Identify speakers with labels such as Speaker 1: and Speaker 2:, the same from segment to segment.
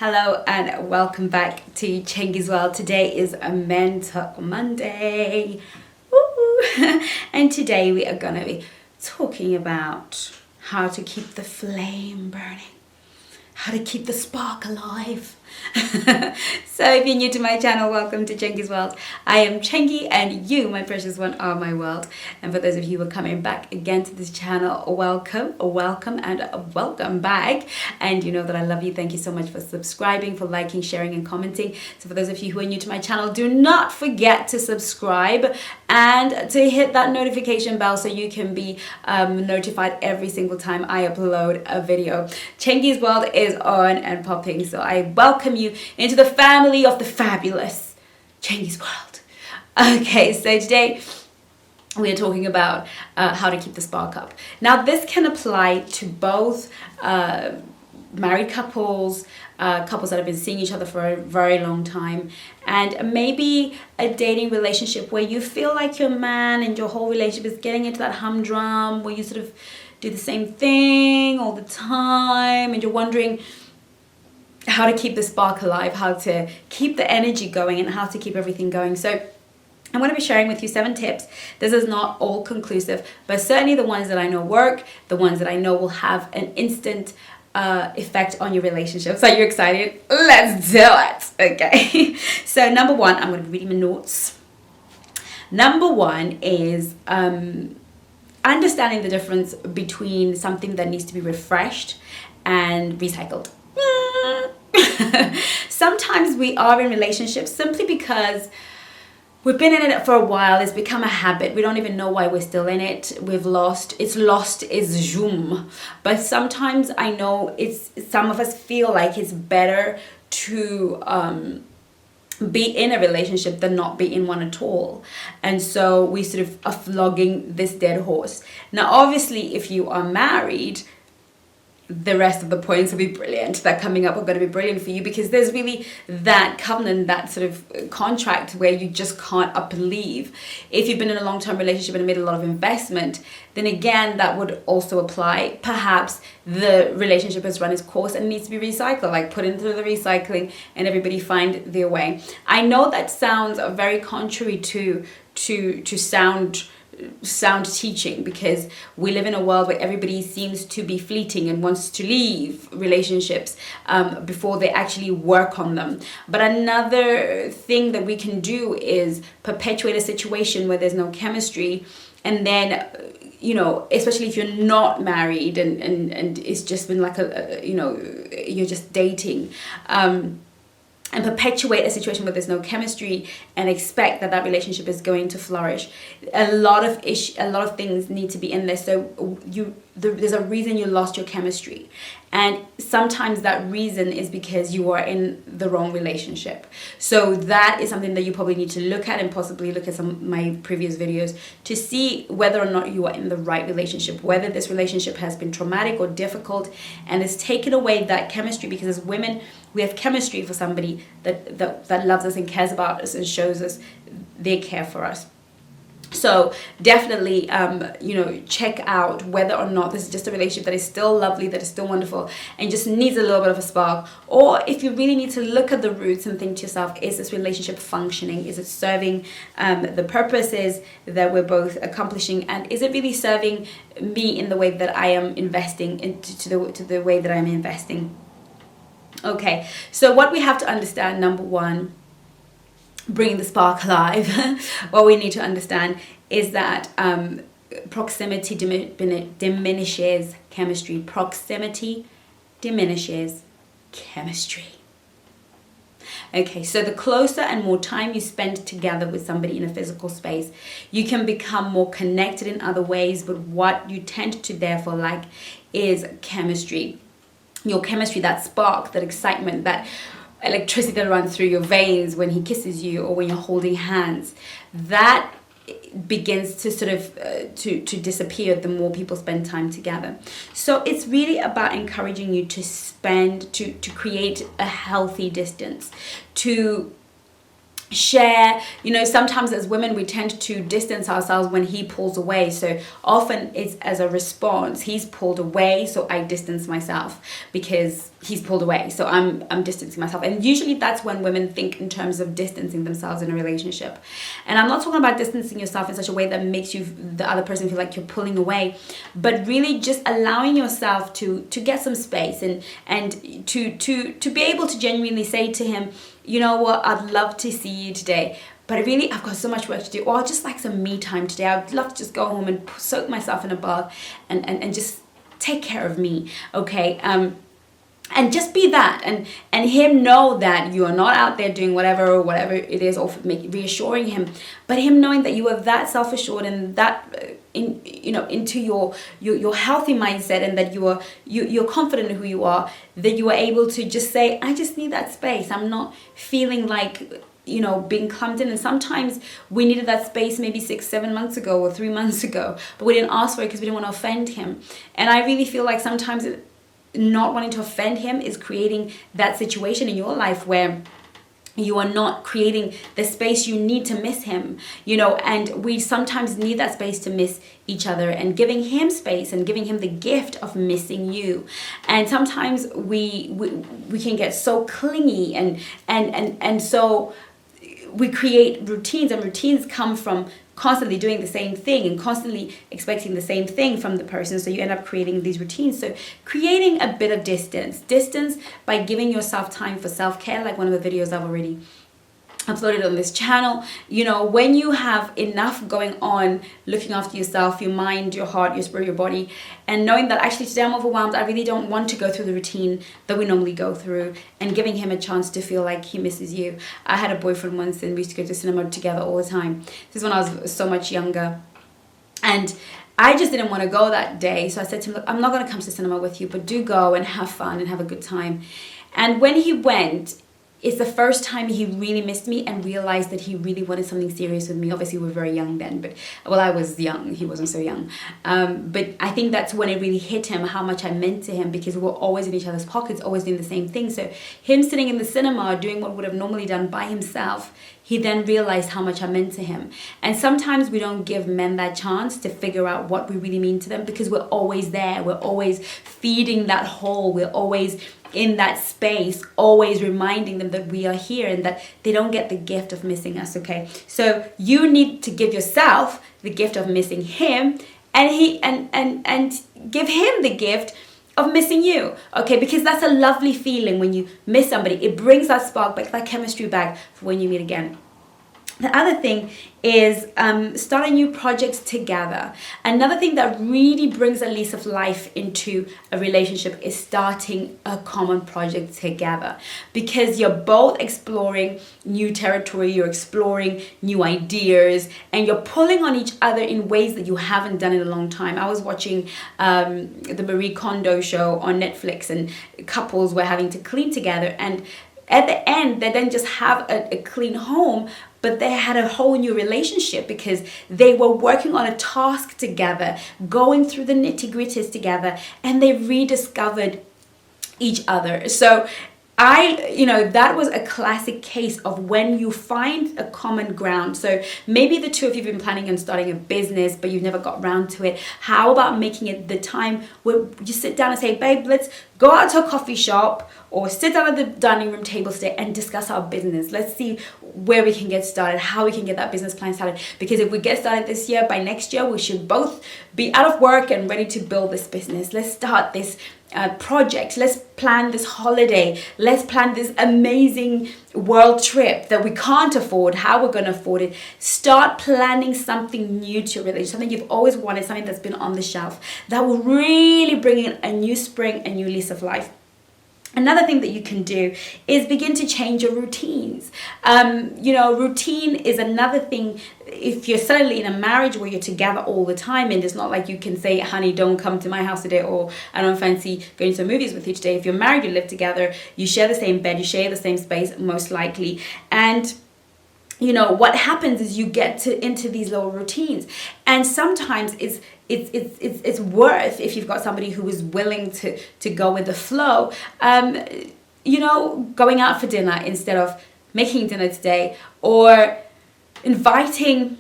Speaker 1: Hello and welcome back to Chengi's World. Today is a Mental Monday. Woo! And today we are going to be talking about how to keep the flame burning, how to keep the spark alive. So if you're new to my channel, welcome to Chengi's World. I am Chengi and you, my precious one, are my world. And for those of you who are coming back again to this channel, welcome and welcome back. And you know that I love you. Thank you so much for subscribing, for liking, sharing and commenting. So for those of you who are new to my channel, do not forget to subscribe and to hit that notification bell so you can be notified every single time I upload a video. Chengi's World is on and popping, so I welcome you into the family of the fabulous Chengi's World. Okay, so today we are talking about how to keep the spark up. Now this can apply to both married couples, couples that have been seeing each other for a very long time, and maybe a dating relationship where you feel like your man and your whole relationship is getting into that humdrum where you sort of do the same thing all the time and you're wondering how to keep the spark alive, how to keep the energy going and how to keep everything going. So I'm going to be sharing with you 7 tips. This is not all conclusive, but certainly the ones that I know work, the ones that I know will have an instant effect on your relationships. Are you excited? Let's do it. Okay. So number 1, I'm going to be reading my notes. Number 1 is understanding the difference between something that needs to be refreshed and recycled. Sometimes we are in relationships simply because we've been in it for a while. It's become a habit. We don't even know why we're still in it. It's lost its zoom. But sometimes I know some of us feel like it's better to be in a relationship than not be in one at all. And so we sort of are flogging this dead horse. Now obviously if you are married, the rest of the points will be brilliant that coming up are going to be brilliant for you, because there's really that covenant, that sort of contract where you just can't up and leave. If you've been in a long-term relationship and made a lot of investment, then again that would also apply. Perhaps the relationship has run its course and needs to be recycled, like put into the recycling and everybody find their way. I know that sounds very contrary to sound teaching, because we live in a world where everybody seems to be fleeting and wants to leave relationships before they actually work on them. But another thing that we can do is perpetuate a situation where there's no chemistry, and then especially if you're not married and it's just been like you're just dating, and perpetuate a situation where there's no chemistry and expect that relationship is going to flourish. A lot of things need to be in there. So there's a reason you lost your chemistry, and sometimes that reason is because you are in the wrong relationship. So that is something that you probably need to look at, and possibly look at some of my previous videos to see whether or not you are in the right relationship, whether this relationship has been traumatic or difficult and has taken away that chemistry. Because as women, we have chemistry for somebody that loves us and cares about us and shows us they care for us. So definitely, check out whether or not this is just a relationship that is still lovely, that is still wonderful, and just needs a little bit of a spark. Or if you really need to look at the roots and think to yourself, is this relationship functioning? Is it serving the purposes that we're both accomplishing? And is it really serving me in the way that I am investing into the way that I'm investing? Okay, so what we have to understand, number 1, bringing the spark alive, what we need to understand is that proximity diminishes chemistry. Proximity diminishes chemistry. Okay, so the closer and more time you spend together with somebody in a physical space, you can become more connected in other ways, but what you tend to therefore lack is chemistry. Your chemistry, that spark, that excitement, that electricity that runs through your veins when he kisses you or when you're holding hands, that begins to sort of to disappear the more people spend time together. So it's really about encouraging you to create a healthy distance, to share. Sometimes as women we tend to distance ourselves when he pulls away, so often it's as a response. He's pulled away, so I distance myself because he's pulled away, so I'm distancing myself. And usually that's when women think in terms of distancing themselves in a relationship. And I'm not talking about distancing yourself in such a way that makes you, the other person, feel like you're pulling away, but really just allowing yourself to get some space, and to be able to genuinely say to him, you know what, I'd love to see you today, but I've got so much work to do, or I'd just like some me time today. I'd love to just go home and soak myself in a bath and just take care of me, okay? And just be that, and him know that you are not out there doing whatever it is, or reassuring him, but him knowing that you are that self-assured and that into your healthy mindset, and that you're confident in who you are, that you are able to just say, I just need that space. I'm not feeling like being clumped in. And sometimes we needed that space maybe 6-7 months ago or 3 months ago, but we didn't ask for it because we didn't want to offend him. And I really feel like sometimes not wanting to offend him is creating that situation in your life where you are not creating the space you need to miss him, and we sometimes need that space to miss each other, and giving him space and giving him the gift of missing you. And sometimes we can get so clingy, and so we create routines, and routines come from constantly doing the same thing and constantly expecting the same thing from the person. So you end up creating these routines. So creating a bit of distance by giving yourself time for self-care, like one of the videos I've already uploaded on this channel. When you have enough going on, looking after yourself, your mind, your heart, your spirit, your body, and knowing that actually today I'm overwhelmed, I really don't want to go through the routine that we normally go through, and giving him a chance to feel like he misses you. I had a boyfriend once, and we used to go to cinema together all the time. This is when I was so much younger, and I just didn't want to go that day. So I said to him, look, I'm not going to come to cinema with you, but do go and have fun and have a good time. And when he went, it's the first time he really missed me and realized that he really wanted something serious with me. Obviously, we were very young then, but I was young. He wasn't so young. But I think that's when it really hit him how much I meant to him, because we were always in each other's pockets, always doing the same thing. So him sitting in the cinema doing what would have normally done by himself, he then realized how much I meant to him. And sometimes we don't give men that chance to figure out what we really mean to them, because we're always there. We're always feeding that hole. We're always in that space, always reminding them that we are here and that they don't get the gift of missing us, okay? So you need to give yourself the gift of missing him, and give him the gift of missing you, okay? Because that's a lovely feeling when you miss somebody. It brings that spark back, that chemistry back for when you meet again. The other thing is starting new projects together. Another thing that really brings a lease of life into a relationship is starting a common project together, because you're both exploring new territory, you're exploring new ideas, and you're pulling on each other in ways that you haven't done in a long time. I was watching the Marie Kondo show on Netflix, and couples were having to clean together, and at the end, they didn't just have a clean home, but they had a whole new relationship, because they were working on a task together, going through the nitty-gritties together, and they rediscovered each other. So that was a classic case of when you find a common ground. So maybe the two of you have been planning on starting a business, but you've never got around to it. How about making it the time where you sit down and say, babe, let's go out to a coffee shop, or sit down at the dining room table today and discuss our business. Let's see where we can get started, how we can get that business plan started. Because if we get started this year, by next year, we should both be out of work and ready to build this business. Let's start this project. Let's plan this holiday. Let's plan this amazing world trip that we can't afford, how we're going to afford it. Start planning something new to your relationship, something you've always wanted, something that's been on the shelf, that will really bring in a new spring, a new lease of life. Another thing that you can do is begin to change your routines. Routine is another thing. If you're suddenly in a marriage where you're together all the time, and it's not like you can say, honey, don't come to my house today, or I don't fancy going to the movies with you today. If you're married, you live together, you share the same bed, you share the same space, most likely. And what happens is you get into these little routines, and sometimes it's worth, if you've got somebody who is willing to go with the flow, going out for dinner instead of making dinner today, or inviting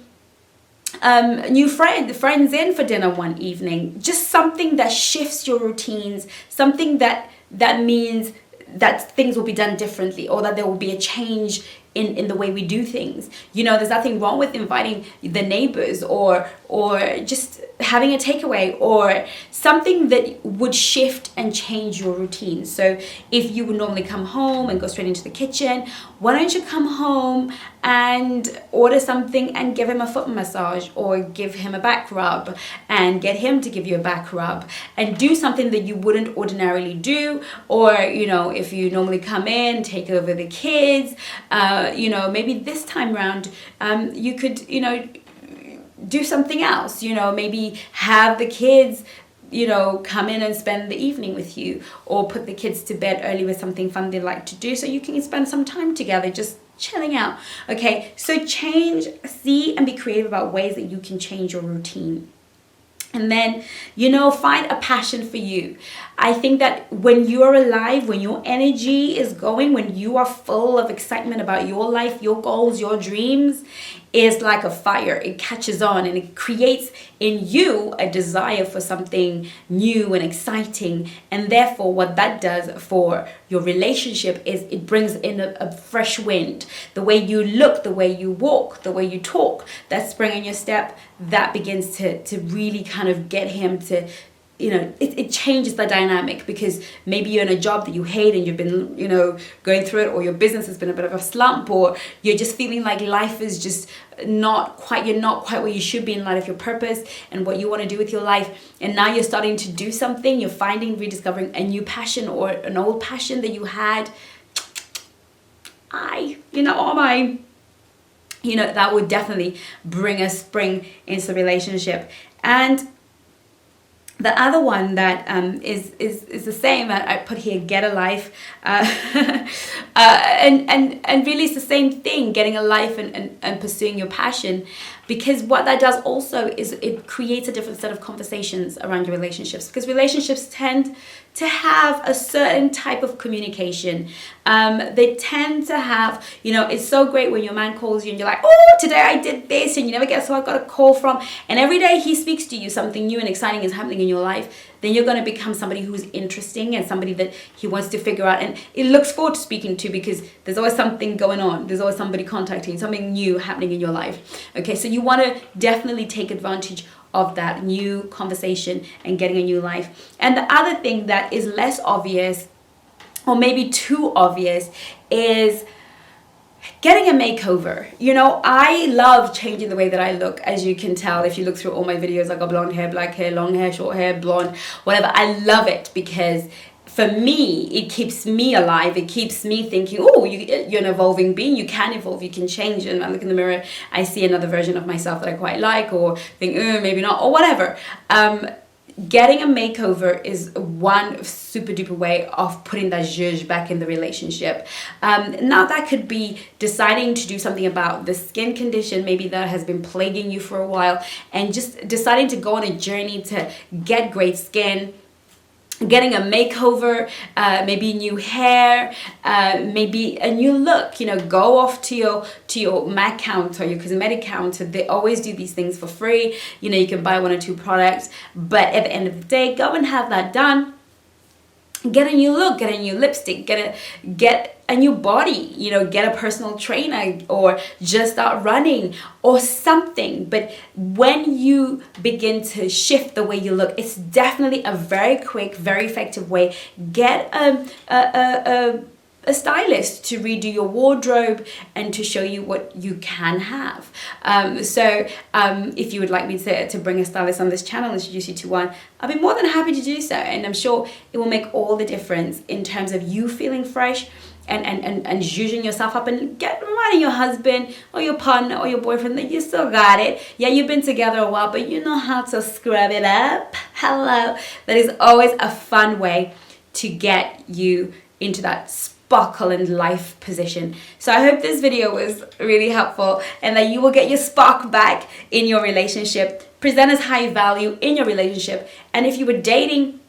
Speaker 1: new friends in for dinner one evening. Just something that shifts your routines, something that that means that things will be done differently, or that there will be a change in the way we do things. You know, there's nothing wrong with inviting the neighbors, or just having a takeaway, or something that would shift and change your routine. So if you would normally come home and go straight into the kitchen, why don't you come home and order something and give him a foot massage, or give him a back rub and get him to give you a back rub, and do something that you wouldn't ordinarily do. Or, you know, if you normally come in, take over the kids, you know, maybe this time around, you could, you know, do something else, you know, maybe have the kids, you know, come in and spend the evening with you, or put the kids to bed early with something fun they like to do, so you can spend some time together just chilling out. Okay, so change, see and be creative about ways that you can change your routine. And then, you know, find a passion for you. I think that when you're alive, when your energy is going, when you are full of excitement about your life, your goals, your dreams, is like a fire. It catches on and it creates in you a desire for something new and exciting. And therefore, what that does for your relationship is it brings in a fresh wind. The way you look, the way you walk, the way you talk, that spring in your step, that begins to really kind of get him to, you know, it changes the dynamic. Because maybe you're in a job that you hate and you've been, you know, going through it, or your business has been a bit of a slump, or you're just feeling like life is just you're not quite where you should be in light of your purpose and what you want to do with your life. And now you're starting to do something, you're rediscovering a new passion, or an old passion that you had. That would definitely bring a spring into the relationship. And the other one that is the same, I put here, get a life, and really it's the same thing, getting a life and pursuing your passion. Because what that does also is it creates a different set of conversations around your relationships. Because relationships tend to have a certain type of communication. They tend to have, you know, it's so great when your man calls you and you're like, oh, today I did this, and you never guess who I got a call from. And every day he speaks to you, something new and exciting is happening in your life. Then you're going to become somebody who's interesting and somebody that he wants to figure out and it looks forward to speaking to, because there's always something going on. There's always somebody contacting you, something new happening in your life. Okay, so you want to definitely take advantage of that new conversation and getting a new life. And the other thing that is less obvious, or maybe too obvious, is getting a makeover. You know, I love changing the way that I look. As you can tell, if you look through all my videos, I got blonde hair, black hair, long hair, short hair, blonde, whatever. I love it because for me, it keeps me alive. It keeps me thinking, oh, you're an evolving being. You can evolve, you can change. And I look in the mirror, I see another version of myself that I quite like, or think, maybe not, or whatever. Getting a makeover is one super duper way of putting that zhuzh back in the relationship. Now that could be deciding to do something about the skin condition, maybe that has been plaguing you for a while, and just deciding to go on a journey to get great skin. Getting a makeover, maybe new hair, maybe a new look. You know, go off to your MAC counter, your cosmetic counter. They always do these things for free. You know, you can buy 1 or 2 products, but at the end of the day, go and have that done. Get a new look, get a new lipstick, get a new body, you know, get a personal trainer, or just start running or something. But when you begin to shift the way you look, it's definitely a very quick, very effective way. Get a stylist to redo your wardrobe and to show you what you can have. So if you would like me to bring a stylist on this channel, introduce you to one, I'll be more than happy to do so. And I'm sure it will make all the difference in terms of you feeling fresh and zhuzhing yourself up, and reminding your husband or your partner or your boyfriend that you still got it. Yeah, you've been together a while, but you know how to scrub it up. Hello. That is always a fun way to get you into that sparkle and life position. So I hope this video was really helpful, and that you will get your spark back in your relationship, present as high value in your relationship. And if you were dating,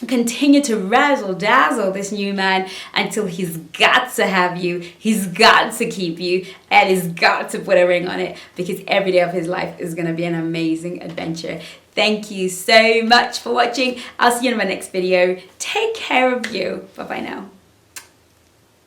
Speaker 1: continue to razzle dazzle this new man until he's got to have you, he's got to keep you, and he's got to put a ring on it, because every day of his life is going to be an amazing adventure. Thank you so much for watching. I'll see you in my next video. Take care of you. Bye bye now.